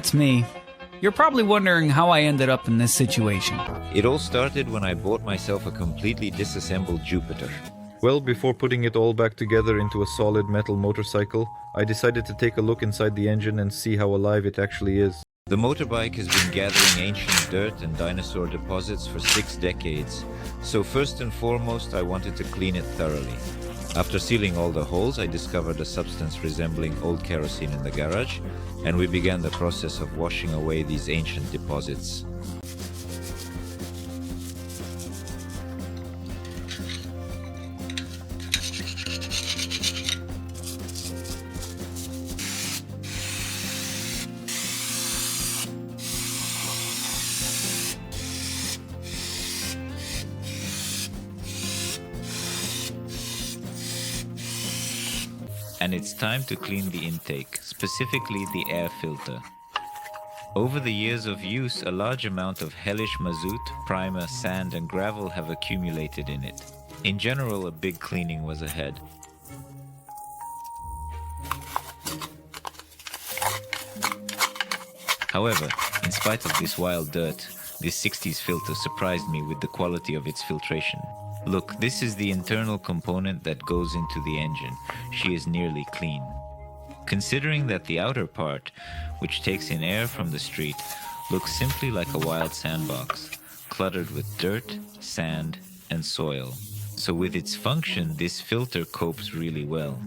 that's me. You're probably wondering how I ended up in this situation. It all started when I bought myself a completely disassembled Jupiter. Well, before putting it all back together into a solid metal motorcycle, I decided to take a look inside the engine and see how alive it actually is. The motorbike has been gathering ancient dirt and dinosaur deposits for 6 decades, so first and foremost I wanted to clean it thoroughly. After sealing all the holes, I discovered a substance resembling old kerosene in the garage, and we began the process of washing away these ancient deposits. And it's time to clean the intake, specifically the air filter. Over the years of use, a large amount of hellish mazout, primer, sand and gravel have accumulated in it. In general, a big cleaning was ahead. However, in spite of this wild dirt, this 60s filter surprised me with the quality of its filtration. Look, this is the internal component that goes into the engine. She is nearly clean. Considering that the outer part, which takes in air from the street, looks simply like a wild sandbox, cluttered with dirt, sand, and soil. So with its function, this filter copes really well.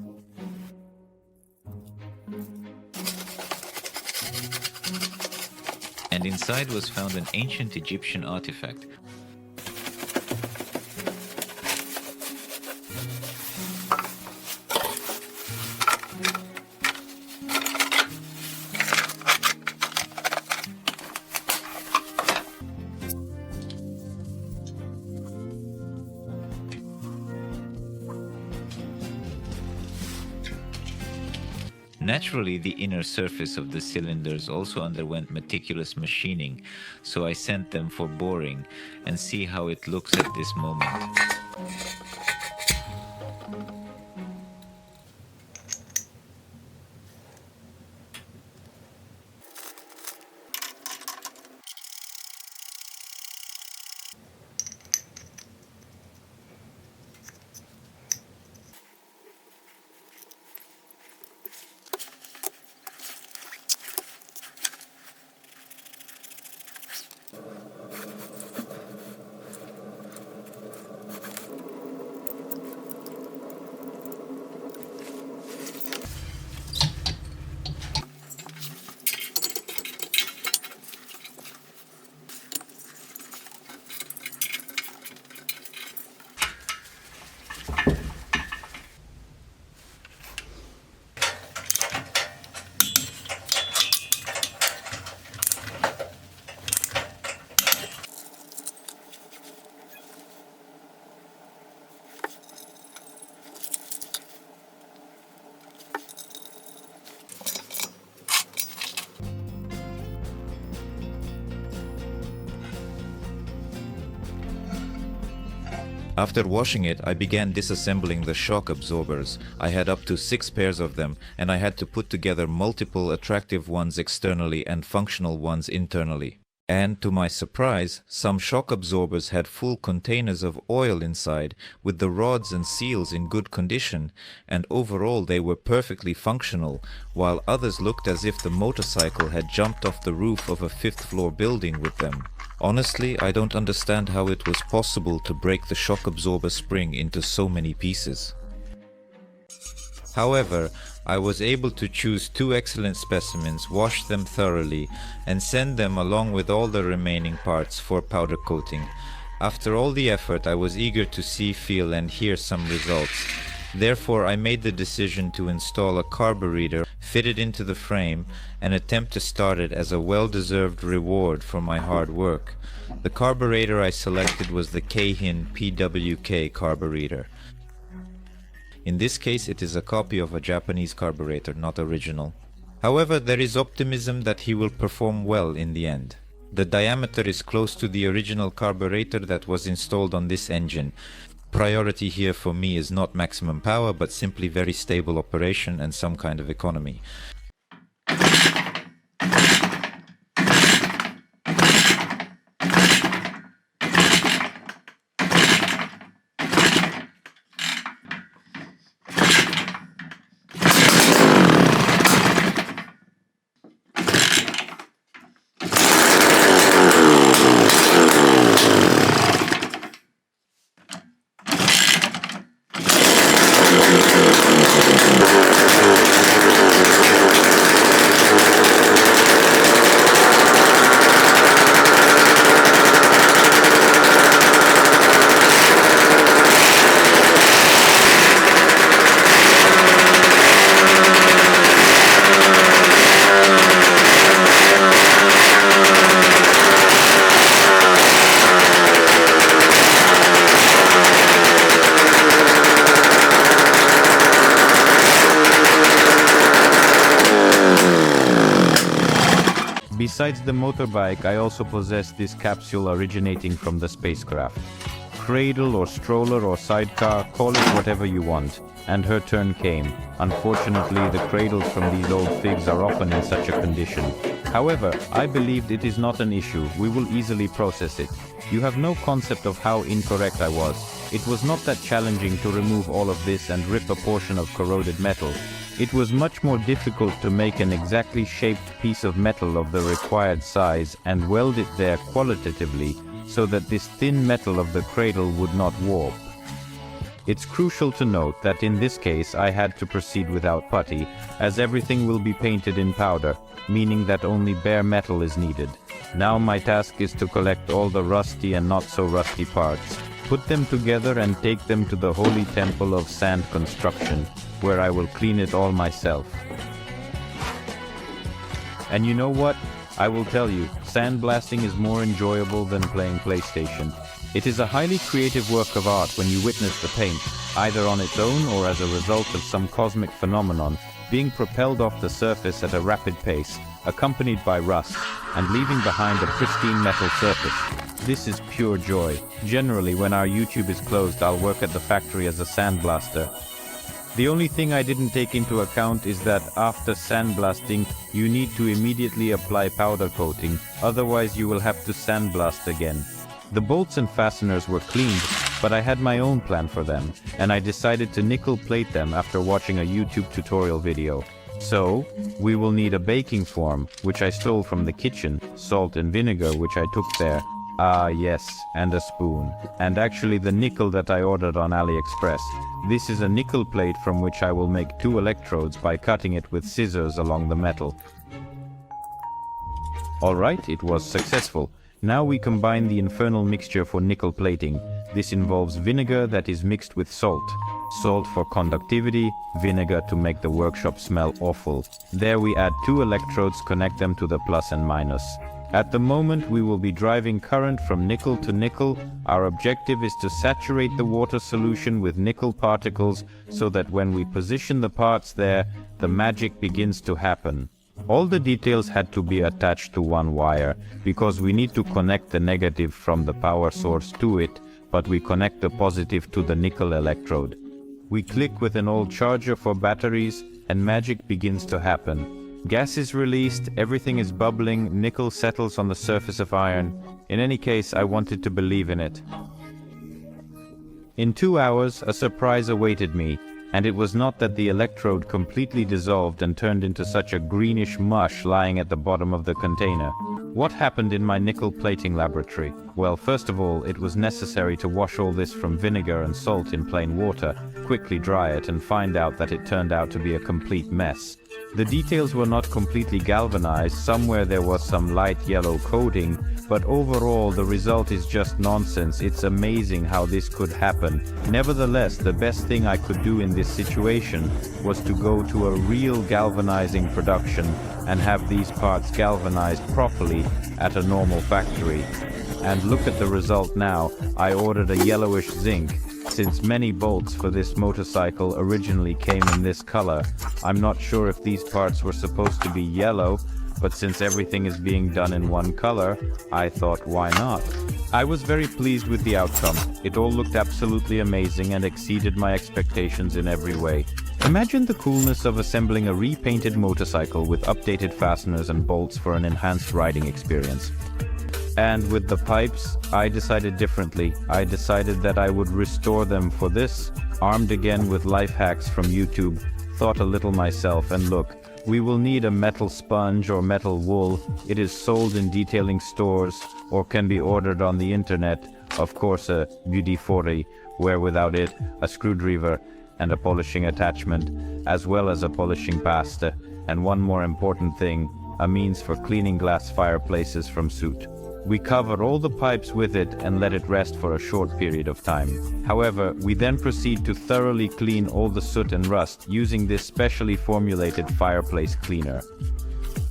And inside was found an ancient Egyptian artifact. Naturally, the inner surface of the cylinders also underwent meticulous machining, so I sent them for boring and see how it looks at this moment. After washing it, I began disassembling the shock absorbers. I had up to 6 pairs of them, and I had to put together multiple attractive ones externally and functional ones internally. And to my surprise, some shock absorbers had full containers of oil inside, with the rods and seals in good condition, and overall they were perfectly functional, while others looked as if the motorcycle had jumped off the roof of a 5th-floor building with them. Honestly, I don't understand how it was possible to break the shock absorber spring into so many pieces. However, I was able to choose 2 excellent specimens, wash them thoroughly, and send them along with all the remaining parts for powder coating. After all the effort, I was eager to see, feel, and hear some results. Therefore, I made the decision to install a carburetor fitted into the frame and attempt to start it as a well-deserved reward for my hard work. The carburetor I selected was the Keihin PWK carburetor. In this case, it is a copy of a Japanese carburetor, not original. However, there is optimism that he will perform well in the end. The diameter is close to the original carburetor that was installed on this engine. Priority here for me is not maximum power, but simply very stable operation and some kind of economy. Besides the motorbike, I also possess this capsule originating from the spacecraft. Cradle or stroller or sidecar, call it whatever you want. And her turn came. Unfortunately, the cradles from these old figs are often in such a condition. However, I believed it is not an issue. We will easily process it. You have no concept of how incorrect I was. It was not that challenging to remove all of this and rip a portion of corroded metal. It was much more difficult to make an exactly shaped piece of metal of the required size and weld it there qualitatively so that this thin metal of the cradle would not warp. It's crucial to note that in this case I had to proceed without putty, as everything will be painted in powder, meaning that only bare metal is needed. Now my task is to collect all the rusty and not so rusty parts, put them together and take them to the holy temple of sand construction, where I will clean it all myself. And you know what? I will tell you, sandblasting is more enjoyable than playing PlayStation. It is a highly creative work of art when you witness the paint, either on its own or as a result of some cosmic phenomenon, being propelled off the surface at a rapid pace, accompanied by rust, and leaving behind a pristine metal surface. This is pure joy. Generally, when our YouTube is closed, I'll work at the factory as a sandblaster. The only thing I didn't take into account is that after sandblasting, you need to immediately apply powder coating, otherwise you will have to sandblast again. The bolts and fasteners were cleaned, but I had my own plan for them, and I decided to nickel plate them after watching a YouTube tutorial video. So, we will need a baking form, which I stole from the kitchen, salt and vinegar which I took there. Ah yes, and a spoon. And actually the nickel that I ordered on AliExpress. This is a nickel plate from which I will make 2 electrodes by cutting it with scissors along the metal. Alright, it was successful. Now we combine the infernal mixture for nickel plating. This involves vinegar that is mixed with salt. Salt for conductivity, vinegar to make the workshop smell awful. There we add 2 electrodes, connect them to the plus and minus. At the moment we will be driving current from nickel to nickel. Our objective is to saturate the water solution with nickel particles so that when we position the parts there, the magic begins to happen. All the details had to be attached to one wire, because we need to connect the negative from the power source to it, but we connect the positive to the nickel electrode. We click with an old charger for batteries, and magic begins to happen. Gas is released, everything is bubbling, nickel settles on the surface of iron. In any case, I wanted to believe in it. In 2 hours, a surprise awaited me. And it was not that the electrode completely dissolved and turned into such a greenish mush lying at the bottom of the container. What happened in my nickel plating laboratory? Well, first of all, it was necessary to wash all this from vinegar and salt in plain water, quickly dry it, and find out that it turned out to be a complete mess. The details were not completely galvanized, somewhere there was some light yellow coating, but overall the result is just nonsense. It's amazing how this could happen. Nevertheless, the best thing I could do in this situation was to go to a real galvanizing production and have these parts galvanized properly at a normal factory. And look at the result now. I ordered a yellowish zinc. Since many bolts for this motorcycle originally came in this color, I'm not sure if these parts were supposed to be yellow, but since everything is being done in one color, I thought why not? I was very pleased with the outcome. It all looked absolutely amazing and exceeded my expectations in every way. Imagine the coolness of assembling a repainted motorcycle with updated fasteners and bolts for an enhanced riding experience. And with the pipes, I decided differently. I decided that I would restore them. For this, armed again with life hacks from YouTube, thought a little myself, and look, we will need a metal sponge or metal wool. It is sold in detailing stores or can be ordered on the internet. Of course, a UD40, where without it, a screwdriver and a polishing attachment, as well as a polishing pasta, and one more important thing, a means for cleaning glass fireplaces from soot. We cover all the pipes with it and let it rest for a short period of time. However, we then proceed to thoroughly clean all the soot and rust using this specially formulated fireplace cleaner.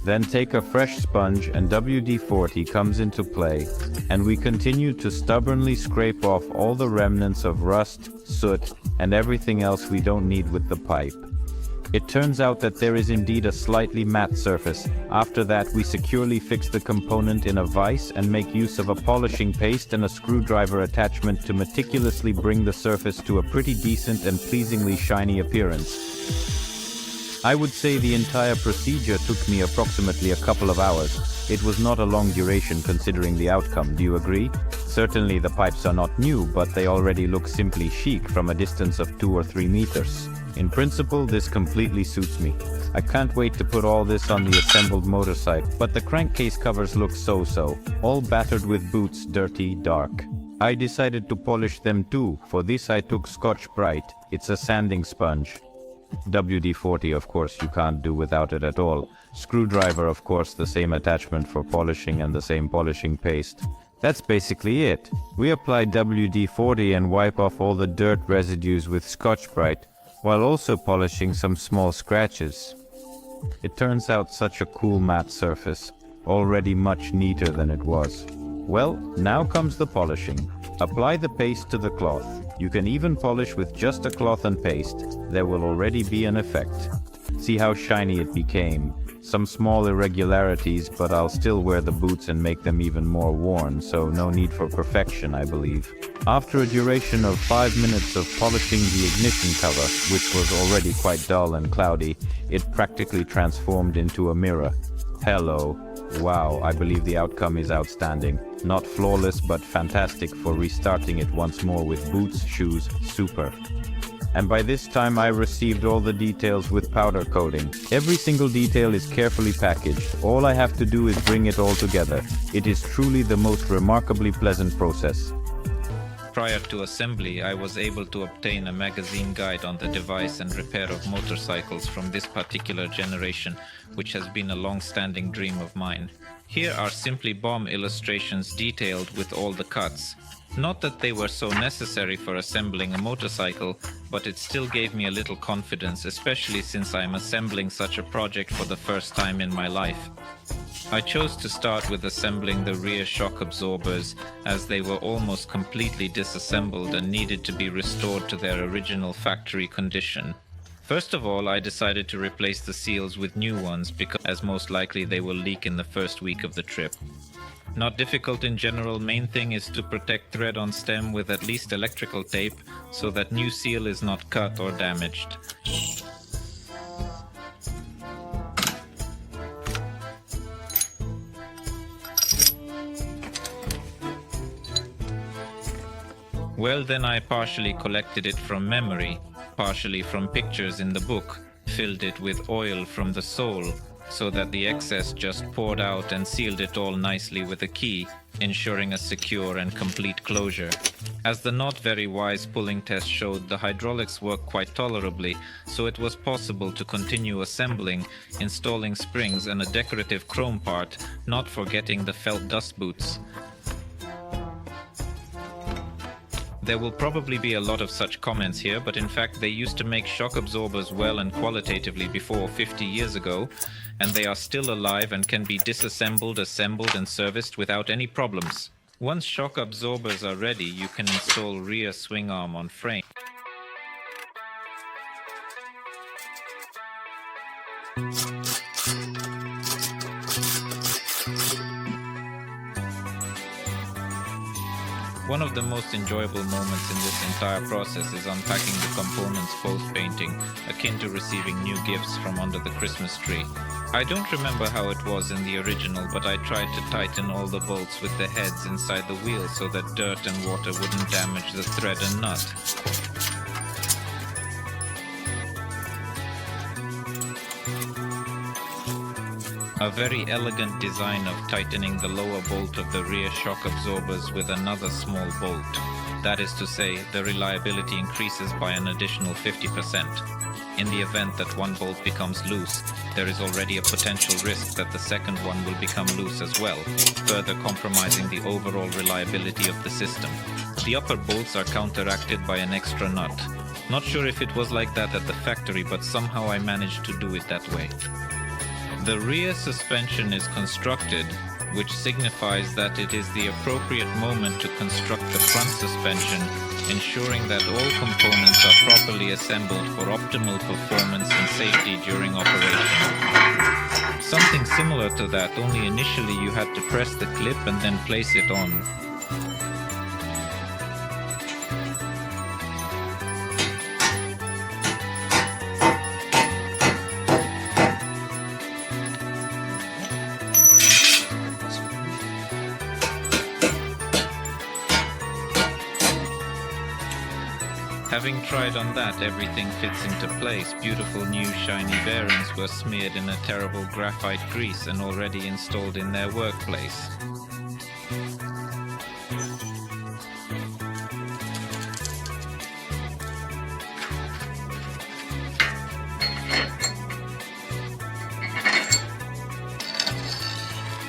Then take a fresh sponge and WD-40 comes into play, and we continue to stubbornly scrape off all the remnants of rust, soot, and everything else we don't need with the pipe. It turns out that there is indeed a slightly matte surface. After that, we securely fix the component in a vise and make use of a polishing paste and a screwdriver attachment to meticulously bring the surface to a pretty decent and pleasingly shiny appearance. I would say the entire procedure took me approximately a couple of hours. It was not a long duration considering the outcome, do you agree? Certainly the pipes are not new, but they already look simply chic from a distance of 2 or 3 meters. In principle, this completely suits me. I can't wait to put all this on the assembled motorcycle, but the crankcase covers look so-so, all battered with boots, dirty, dark. I decided to polish them too. For this I took Scotch-Brite. It's a sanding sponge. WD-40, of course, you can't do without it at all. Screwdriver, of course, the same attachment for polishing and the same polishing paste. That's basically it. We apply WD-40 and wipe off all the dirt residues with Scotch-Brite, while also polishing some small scratches. It turns out such a cool matte surface, already much neater than it was. Well, now comes the polishing. Apply the paste to the cloth. You can even polish with just a cloth and paste. There will already be an effect. See how shiny it became. Some small irregularities, but I'll still wear the boots and make them even more worn, so no need for perfection, I believe. After a duration of 5 minutes of polishing the ignition cover, which was already quite dull and cloudy, it practically transformed into a mirror. Hello. Wow, I believe the outcome is outstanding. Not flawless, but fantastic for restarting it once more with boots, shoes, super. And by this time I received all the details with powder coating. Every single detail is carefully packaged. All I have to do is bring it all together. It is truly the most remarkably pleasant process. Prior to assembly, I was able to obtain a magazine guide on the device and repair of motorcycles from this particular generation, which has been a long-standing dream of mine. Here are simply bomb illustrations detailed with all the cuts. Not that they were so necessary for assembling a motorcycle, but it still gave me a little confidence, especially since I am assembling such a project for the first time in my life. I chose to start with assembling the rear shock absorbers, as they were almost completely disassembled and needed to be restored to their original factory condition. First of all, I decided to replace the seals with new ones, because as most likely they will leak in the first week of the trip. Not difficult in general, main thing is to protect thread on stem with at least electrical tape so that new seal is not cut or damaged. Well, then I partially collected it from memory, partially from pictures in the book, filled it with oil from the sole, so that the excess just poured out and sealed it all nicely with a key, ensuring a secure and complete closure. As the not very wise pulling test showed, the hydraulics work quite tolerably, so it was possible to continue assembling, installing springs and a decorative chrome part, not forgetting the felt dust boots. There will probably be a lot of such comments here, but in fact they used to make shock absorbers well and qualitatively before 50 years ago, and they are still alive and can be disassembled, assembled and serviced without any problems. Once shock absorbers are ready, you can install rear swing arm on frame. One of the most enjoyable moments in this entire process is unpacking the components post-painting, akin to receiving new gifts from under the Christmas tree. I don't remember how it was in the original, but I tried to tighten all the bolts with the heads inside the wheel so that dirt and water wouldn't damage the thread and nut. A very elegant design of tightening the lower bolt of the rear shock absorbers with another small bolt. That is to say, the reliability increases by an additional 50%. In the event that one bolt becomes loose, there is already a potential risk that the second one will become loose as well, further compromising the overall reliability of the system. The upper bolts are counteracted by an extra nut. Not sure if it was like that at the factory, but somehow I managed to do it that way. The rear suspension is constructed which signifies that it is the appropriate moment to construct the front suspension, ensuring that all components are properly assembled for optimal performance and safety during operation. Something similar to that, only initially you had to press the clip and then place it on. Having tried on that, everything fits into place. Beautiful new shiny bearings were smeared in a terrible graphite grease and already installed in their workplace.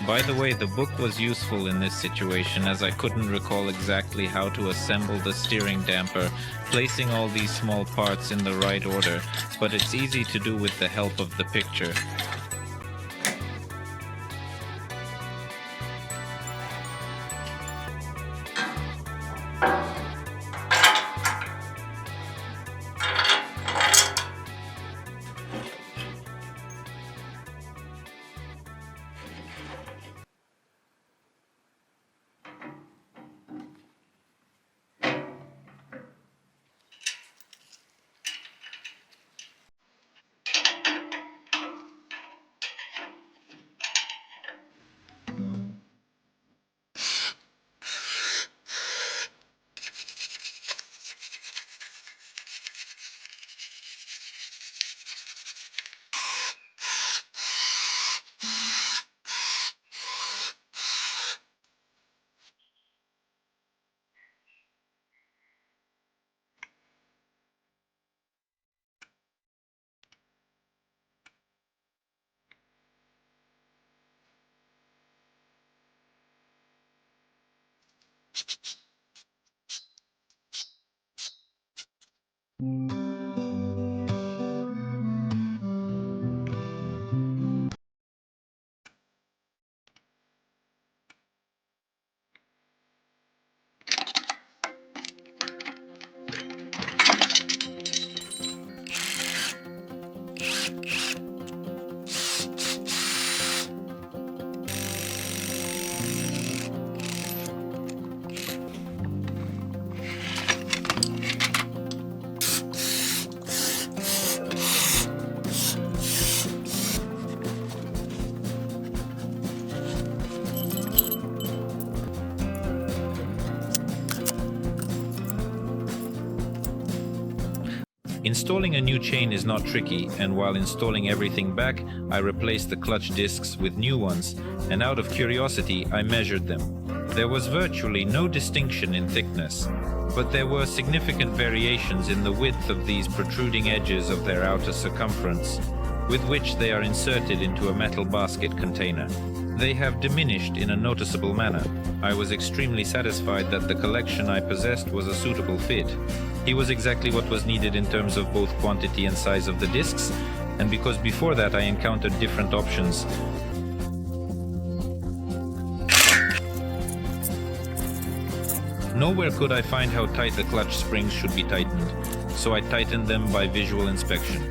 By the way, the book was useful in this situation as I couldn't recall exactly how to assemble the steering damper, placing all these small parts in the right order, but it's easy to do with the help of the picture. Installing a new chain is not tricky, and while installing everything back, I replaced the clutch discs with new ones, and out of curiosity I measured them. There was virtually no distinction in thickness, but there were significant variations in the width of these protruding edges of their outer circumference, with which they are inserted into a metal basket container. They have diminished in a noticeable manner. I was extremely satisfied that the collection I possessed was a suitable fit. He was exactly what was needed in terms of both quantity and size of the discs, and because before that I encountered different options. Nowhere could I find how tight the clutch springs should be tightened, so I tightened them by visual inspection.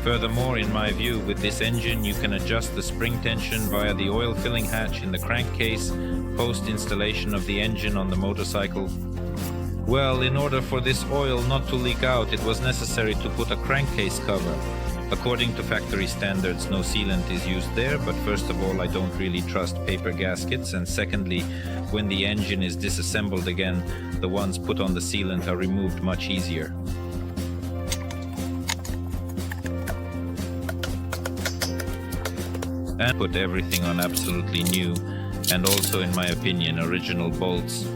Furthermore, in my view, with this engine you can adjust the spring tension via the oil filling hatch in the crankcase post-installation of the engine on the motorcycle. Well, in order for this oil not to leak out, it was necessary to put a crankcase cover. According to factory standards, no sealant is used there, but first of all, I don't really trust paper gaskets, and secondly, when the engine is disassembled again, the ones put on the sealant are removed much easier. And put everything on absolutely new, and also, in my opinion, original bolts.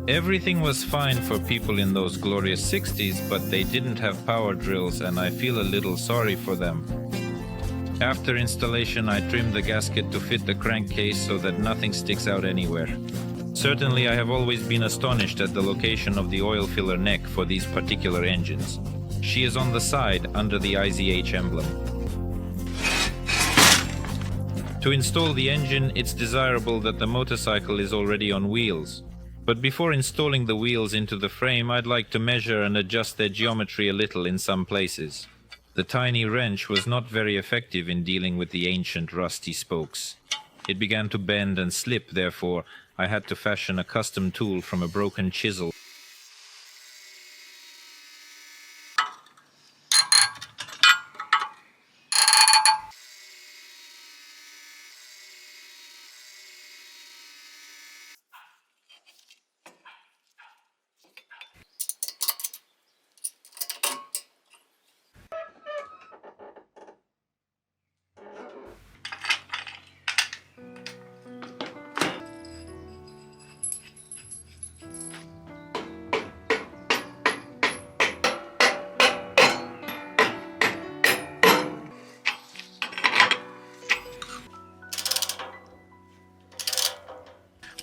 Everything was fine for people in those glorious 60s, but they didn't have power drills, and I feel a little sorry for them. After installation, I trimmed the gasket to fit the crankcase so that nothing sticks out anywhere. Certainly, I have always been astonished at the location of the oil filler neck for these particular engines. She is on the side under the IZH emblem. To install the engine, it's desirable that the motorcycle is already on wheels. But before installing the wheels into the frame, I'd like to measure and adjust their geometry a little in some places. The tiny wrench was not very effective in dealing with the ancient rusty spokes. It began to bend and slip, therefore I had to fashion a custom tool from a broken chisel.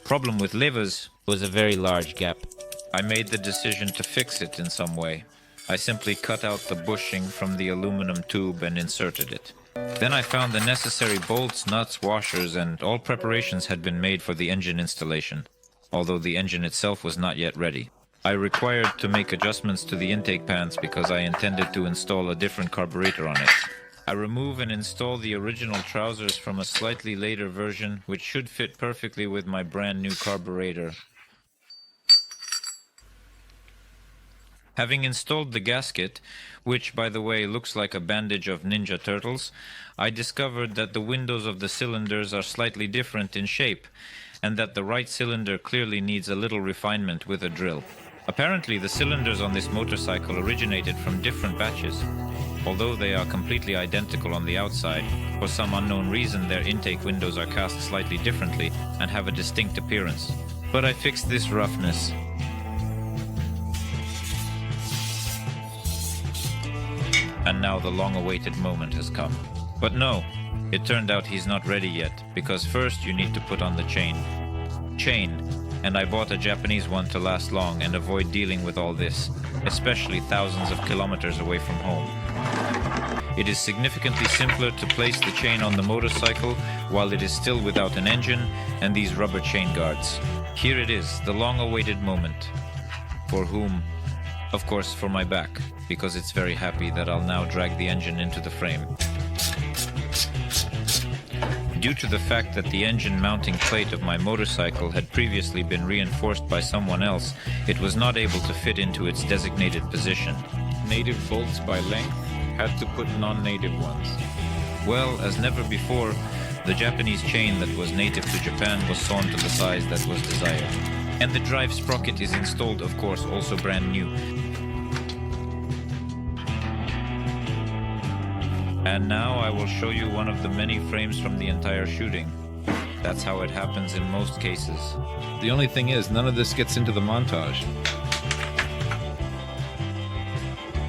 Problem with levers was a very large gap. I made the decision to fix it in some way. I simply cut out the bushing from the aluminum tube and inserted it. Then I found the necessary bolts, nuts, washers, and all preparations had been made for the engine installation, although the engine itself was not yet ready. I required to make adjustments to the intake pans because I intended to install a different carburetor on it. I remove and install the original trousers from a slightly later version, which should fit perfectly with my brand new carburetor. Having installed the gasket, which by the way looks like a bandage of Ninja Turtles, I discovered that the windows of the cylinders are slightly different in shape, and that the right cylinder clearly needs a little refinement with a drill. Apparently the cylinders on this motorcycle originated from different batches. Although they are completely identical on the outside, for some unknown reason their intake windows are cast slightly differently and have a distinct appearance. But I fixed this roughness. And now the long-awaited moment has come. But no, it turned out he's not ready yet, because first you need to put on the chain. And I bought a Japanese one to last long and avoid dealing with all this, especially thousands of kilometers away from home. It is significantly simpler to place the chain on the motorcycle while it is still without an engine and these rubber chain guards. Here it is, the long-awaited moment. For whom? Of course, for my back, because it's very happy that I'll now drag the engine into the frame. Due to the fact that the engine mounting plate of my motorcycle had previously been reinforced by someone else, it was not able to fit into its designated position. Native bolts by length had to put non-native ones. Well, as never before, the Japanese chain that was native to Japan was sawn to the size that was desired. And the drive sprocket is installed, of course, also brand new. And now I will show you one of the many frames from the entire shooting. That's how it happens in most cases. The only thing is, none of this gets into the montage.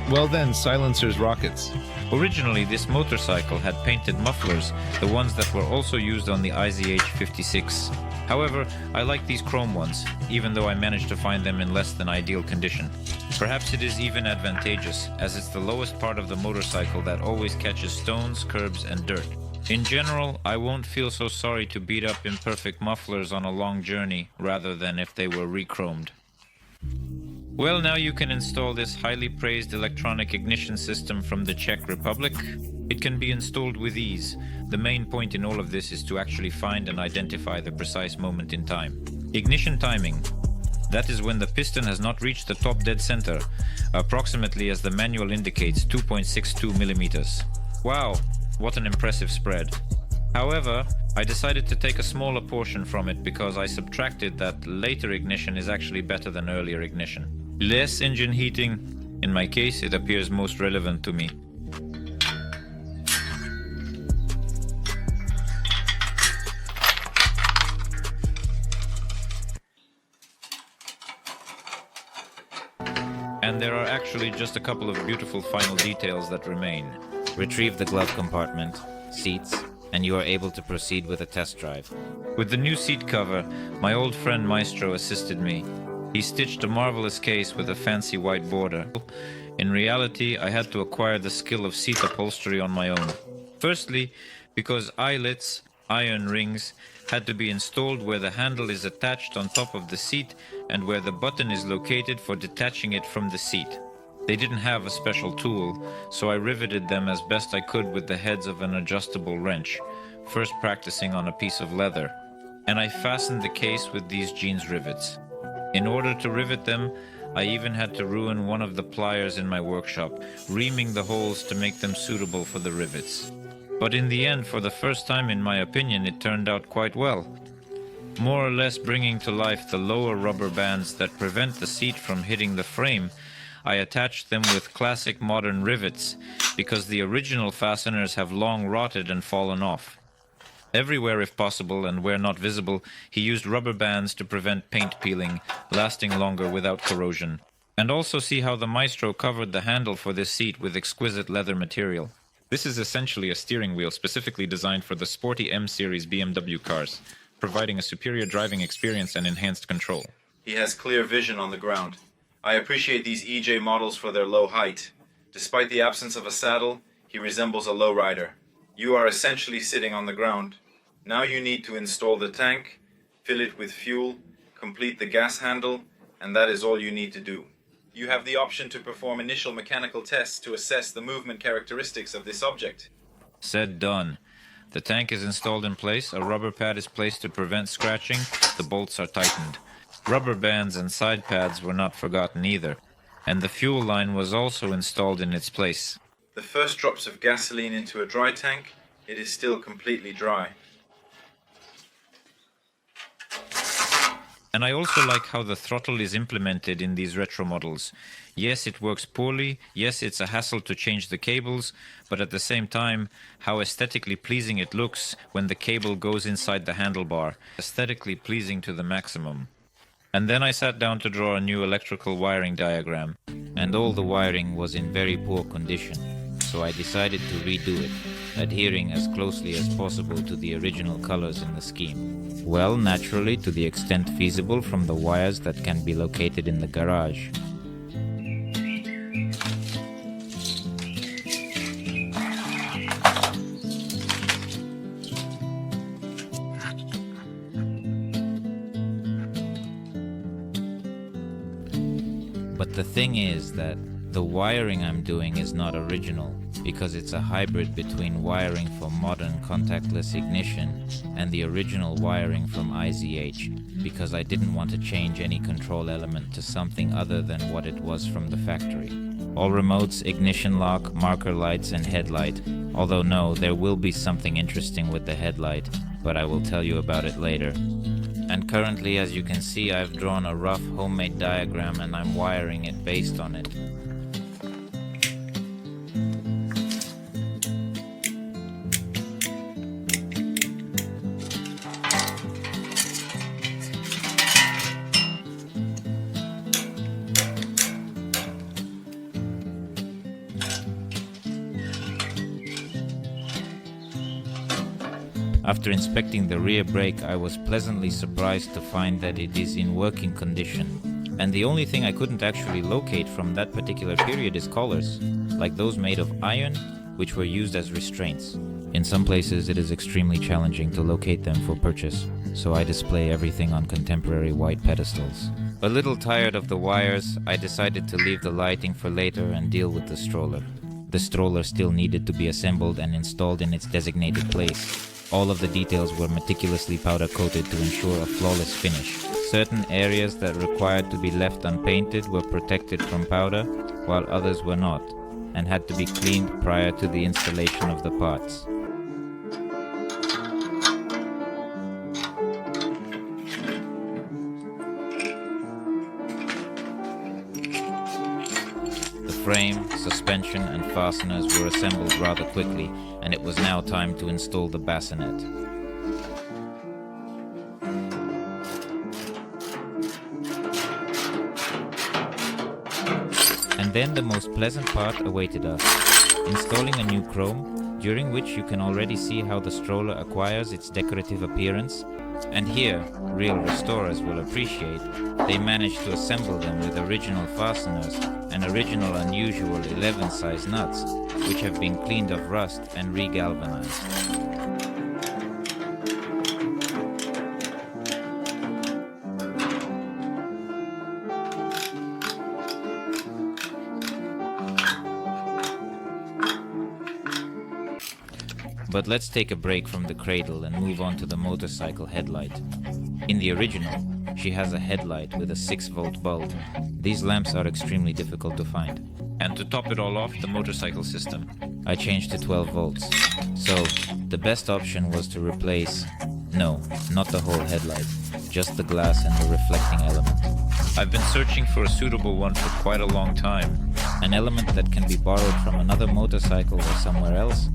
Well then, silencers, rockets. Originally, this motorcycle had painted mufflers, the ones that were also used on the IZH-56. However, I like these chrome ones, even though I managed to find them in less than ideal condition. Perhaps it is even advantageous, as it's the lowest part of the motorcycle that always catches stones, curbs, and dirt. In general, I won't feel so sorry to beat up imperfect mufflers on a long journey, rather than if they were re-chromed. Well, now you can install this highly praised electronic ignition system from the Czech Republic. It can be installed with ease. The main point in all of this is to actually find and identify the precise moment in time. Ignition timing. That is when the piston has not reached the top dead center, approximately as the manual indicates 2.62 millimeters. Wow, what an impressive spread. However, I decided to take a smaller portion from it because I subtracted that later ignition is actually better than earlier ignition. Less engine heating. In my case, it appears most relevant to me. And there are actually just a couple of beautiful final details that remain. Retrieve the glove compartment, seats, and you are able to proceed with a test drive. With the new seat cover, my old friend Maestro assisted me. He stitched a marvelous case with a fancy white border. In reality, I had to acquire the skill of seat upholstery on my own. Firstly, because eyelets, iron rings had to be installed where the handle is attached on top of the seat and where the button is located for detaching it from the seat. They didn't have a special tool, so I riveted them as best I could with the heads of an adjustable wrench, first practicing on a piece of leather. And I fastened the case with these jeans rivets. In order to rivet them, I even had to ruin one of the pliers in my workshop, reaming the holes to make them suitable for the rivets. But in the end, for the first time in my opinion, it turned out quite well. More or less bringing to life the lower rubber bands that prevent the seat from hitting the frame, I attached them with classic modern rivets, because the original fasteners have long rotted and fallen off. Everywhere if possible, and where not visible, he used rubber bands to prevent paint peeling, lasting longer without corrosion. And also see how the maestro covered the handle for this seat with exquisite leather material. This is essentially a steering wheel specifically designed for the sporty M-series BMW cars, providing a superior driving experience and enhanced control. He has clear vision on the ground. I appreciate these EJ models for their low height. Despite the absence of a saddle, he resembles a lowrider. You are essentially sitting on the ground. Now you need to install the tank, fill it with fuel, complete the gas handle, and that is all you need to do. You have the option to perform initial mechanical tests to assess the movement characteristics of this object. Said, done. The tank is installed in place, a rubber pad is placed to prevent scratching, the bolts are tightened. Rubber bands and side pads were not forgotten either, and the fuel line was also installed in its place. The first drops of gasoline into a dry tank, it is still completely dry. And I also like how the throttle is implemented in these retro models. Yes, it works poorly, yes, it's a hassle to change the cables, but at the same time, how aesthetically pleasing it looks when the cable goes inside the handlebar, aesthetically pleasing to the maximum. And then I sat down to draw a new electrical wiring diagram, and all the wiring was in very poor condition, so I decided to redo it, adhering as closely as possible to the original colors in the scheme. Well, naturally, to the extent feasible from the wires that can be located in the garage. But the thing is that the wiring I'm doing is not original, because it's a hybrid between wiring for modern contactless ignition and the original wiring from IZH, because I didn't want to change any control element to something other than what it was from the factory. All remotes, ignition lock, marker lights and headlight, although no, there will be something interesting with the headlight, but I will tell you about it later. And currently, as you can see, I've drawn a rough homemade diagram and I'm wiring it based on it. After inspecting the rear brake, I was pleasantly surprised to find that it is in working condition. And the only thing I couldn't actually locate from that particular period is collars, like those made of iron, which were used as restraints. In some places it is extremely challenging to locate them for purchase, so I display everything on contemporary white pedestals. A little tired of the wires, I decided to leave the lighting for later and deal with the stroller. The stroller still needed to be assembled and installed in its designated place. All of the details were meticulously powder coated to ensure a flawless finish. Certain areas that required to be left unpainted were protected from powder, while others were not, and had to be cleaned prior to the installation of the parts. Frame, suspension and fasteners were assembled rather quickly, and it was now time to install the bassinet. And then the most pleasant part awaited us, installing a new chrome, during which you can already see how the stroller acquires its decorative appearance. And here, real restorers will appreciate, they managed to assemble them with original fasteners and original unusual 11 size nuts, which have been cleaned of rust and re-galvanized. But let's take a break from the cradle and move on to the motorcycle headlight. In the original, she has a headlight with a 6-volt bulb. These lamps are extremely difficult to find. And to top it all off, the motorcycle system. I changed to 12 volts. So, the best option was to replace... No, not the whole headlight, just the glass and the reflecting element. I've been searching for a suitable one for quite a long time. An element that can be borrowed from another motorcycle or somewhere else.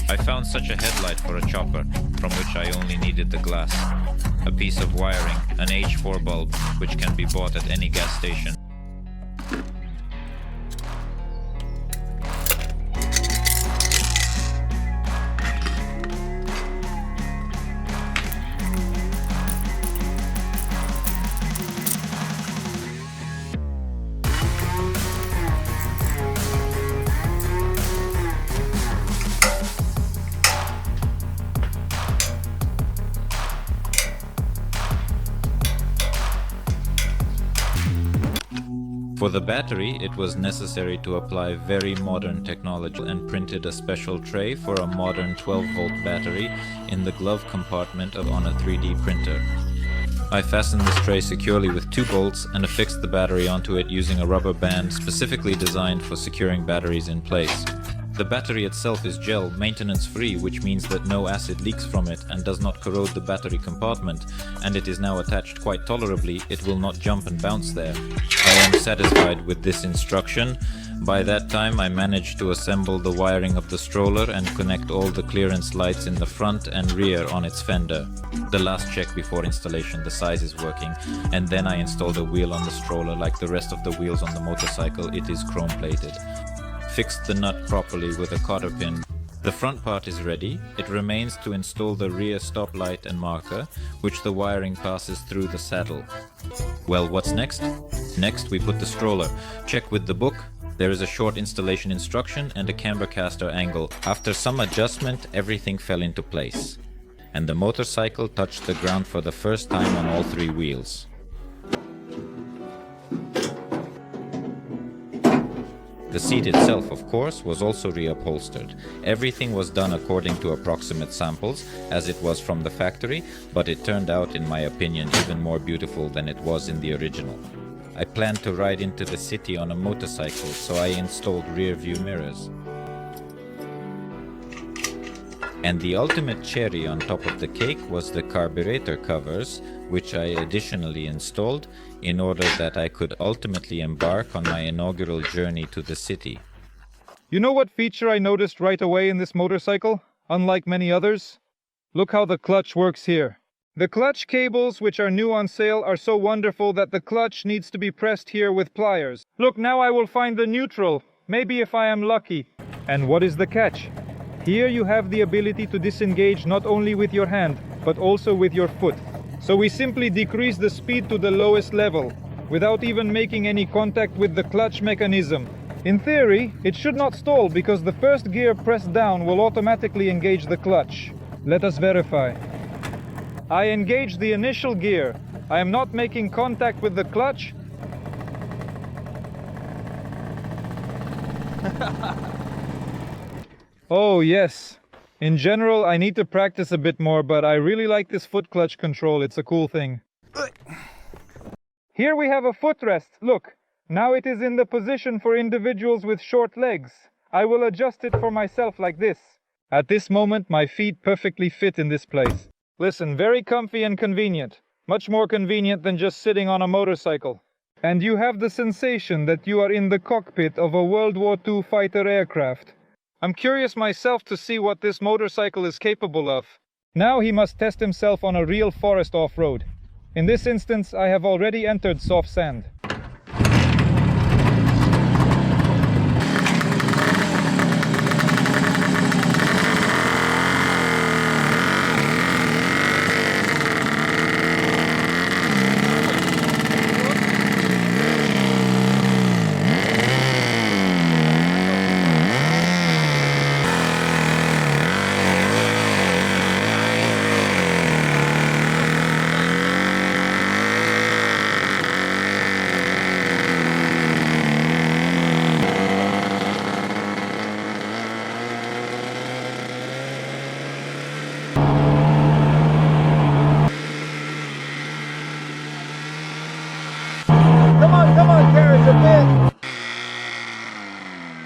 I found such a headlight for a chopper, from which I only needed the glass. A piece of wiring, an H4 bulb, which can be bought at any gas station. For the battery, it was necessary to apply very modern technology and printed a special tray for a modern 12-volt battery in the glove compartment on a 3D printer. I fastened this tray securely with 2 bolts and affixed the battery onto it using a rubber band specifically designed for securing batteries in place. The battery itself is gel, maintenance-free, which means that no acid leaks from it and does not corrode the battery compartment, and it is now attached quite tolerably. It will not jump and bounce there. I am satisfied with this instruction. By that time I managed to assemble the wiring of the stroller and connect all the clearance lights in the front and rear on its fender. The last check before installation, the size is working, and then I installed a wheel on the stroller. Like the rest of the wheels on the motorcycle, it is chrome plated. Fixed the nut properly with a cotter pin. The front part is ready. It remains to install the rear stop light and marker, which the wiring passes through the saddle. Well, what's next? Next we put the stroller. Check with the book. There is a short installation instruction and a camber caster angle. After some adjustment, everything fell into place, and the motorcycle touched the ground for the first time on all 3 wheels. The seat itself, of course, was also reupholstered. Everything was done according to approximate samples, as it was from the factory, but it turned out, in my opinion, even more beautiful than it was in the original. I planned to ride into the city on a motorcycle, so I installed rear view mirrors. And the ultimate cherry on top of the cake was the carburetor covers, which I additionally installed in order that I could ultimately embark on my inaugural journey to the city. You know what feature I noticed right away in this motorcycle, unlike many others? Look how the clutch works here. The clutch cables, which are new on sale, are so wonderful that the clutch needs to be pressed here with pliers. Look, now I will find the neutral, maybe if I am lucky. And what is the catch? Here you have the ability to disengage not only with your hand, but also with your foot. So we simply decrease the speed to the lowest level, without even making any contact with the clutch mechanism. In theory, it should not stall because the first gear pressed down will automatically engage the clutch. Let us verify. I engage the initial gear. I am not making contact with the clutch. Oh yes. In general, I need to practice a bit more, but I really like this foot clutch control. It's a cool thing. Here we have a footrest. Look, now it is in the position for individuals with short legs. I will adjust it for myself like this. At this moment, my feet perfectly fit in this place. Listen, very comfy and convenient. Much more convenient than just sitting on a motorcycle. And you have the sensation that you are in the cockpit of a World War II fighter aircraft. I'm curious myself to see what this motorcycle is capable of. Now he must test himself on a real forest off-road. In this instance, I have already entered soft sand.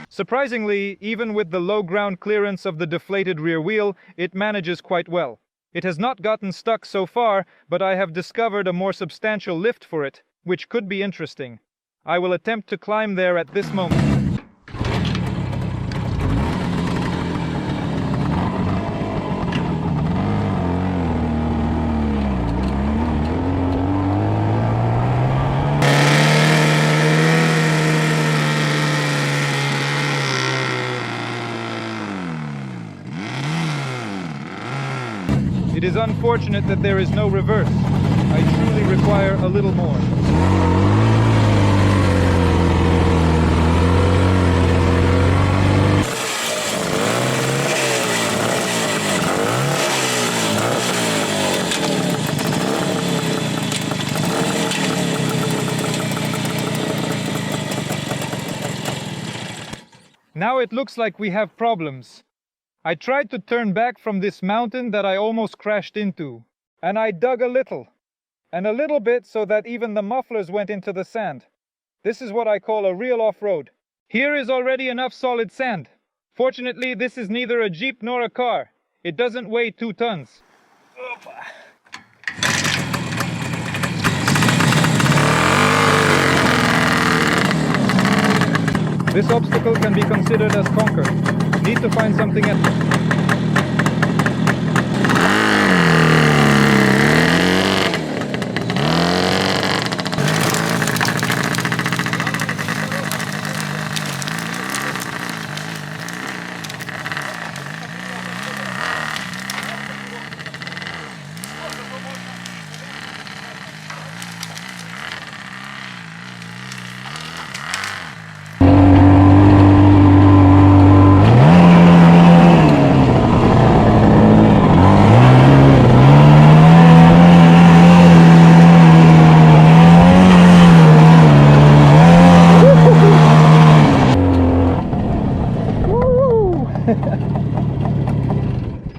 Surprisingly, even with the low ground clearance of the deflated rear wheel, it manages quite well. It has not gotten stuck so far, but I have discovered a more substantial lift for it, which could be interesting. I will attempt to climb there at this moment. It is unfortunate that there is no reverse. I truly require a little more. Now it looks like we have problems. I tried to turn back from this mountain that I almost crashed into, and I dug a little bit so that even the mufflers went into the sand. This is what I call a real off-road. Here is already enough solid sand. Fortunately, this is neither a Jeep nor a car. It doesn't weigh 2 tons. This obstacle can be considered as conquered. Need to find something else.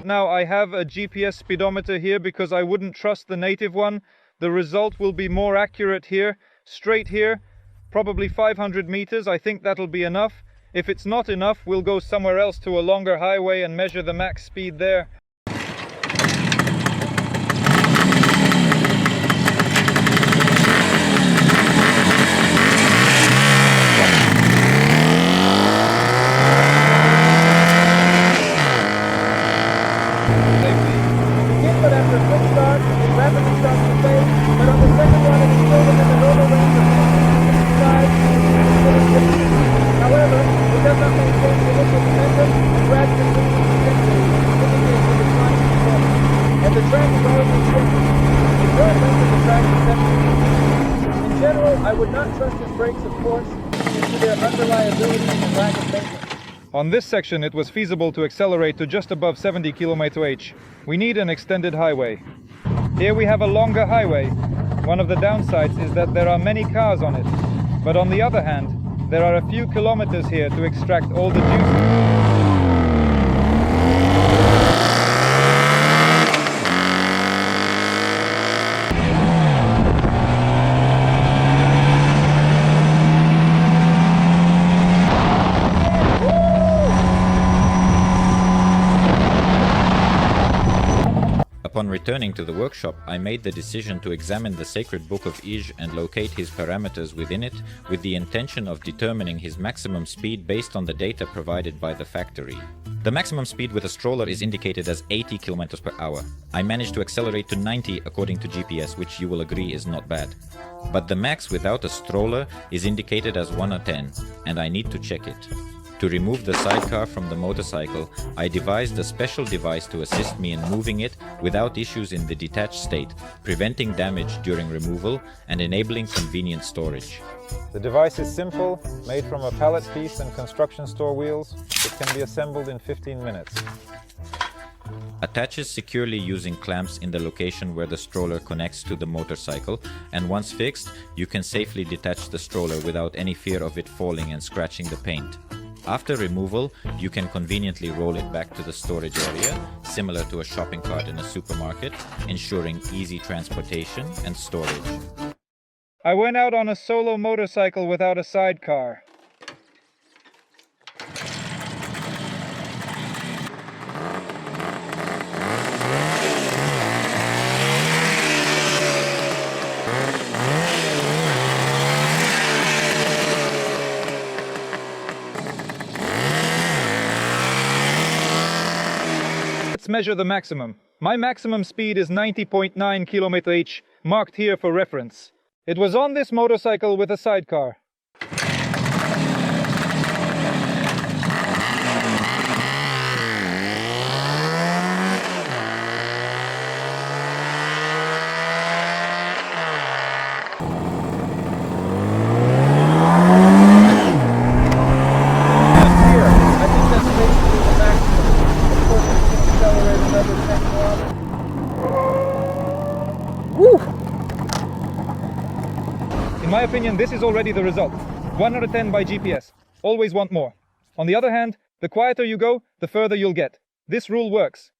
Now I have a GPS speedometer here because I wouldn't trust the native one. The result will be more accurate here, straight here, probably 500 meters. I think that'll be enough. If it's not enough, we'll go somewhere else to a longer highway and measure the max speed there. In general, I would not trust his brakes, of course, due to their unreliability and lack of maintenance. On this section, it was feasible to accelerate to just above 70 km/h. We need an extended highway. Here we have a longer highway. One of the downsides is that there are many cars on it. But on the other hand, there are a few kilometers here to extract all the juice. Upon returning to the workshop, I made the decision to examine the sacred book of Ij and locate his parameters within it with the intention of determining his maximum speed based on the data provided by the factory. The maximum speed with a stroller is indicated as 80 km per hour. I managed to accelerate to 90 according to GPS, which you will agree is not bad. But the max without a stroller is indicated as 110, and I need to check it. To remove the sidecar from the motorcycle, I devised a special device to assist me in moving it without issues in the detached state, preventing damage during removal and enabling convenient storage. The device is simple, made from a pallet piece and construction store wheels. It can be assembled in 15 minutes. Attaches securely using clamps in the location where the stroller connects to the motorcycle, and once fixed, you can safely detach the stroller without any fear of it falling and scratching the paint. After removal, you can conveniently roll it back to the storage area, similar to a shopping cart in a supermarket, ensuring easy transportation and storage. I went out on a solo motorcycle without a sidecar. Let's measure the maximum. My maximum speed is 90.9 km/h, marked here for reference. It was on this motorcycle with a sidecar. In my opinion, this is already the result. 1 out of 10 by GPS. Always want more. On the other hand, the quieter you go, the further you'll get. This rule works.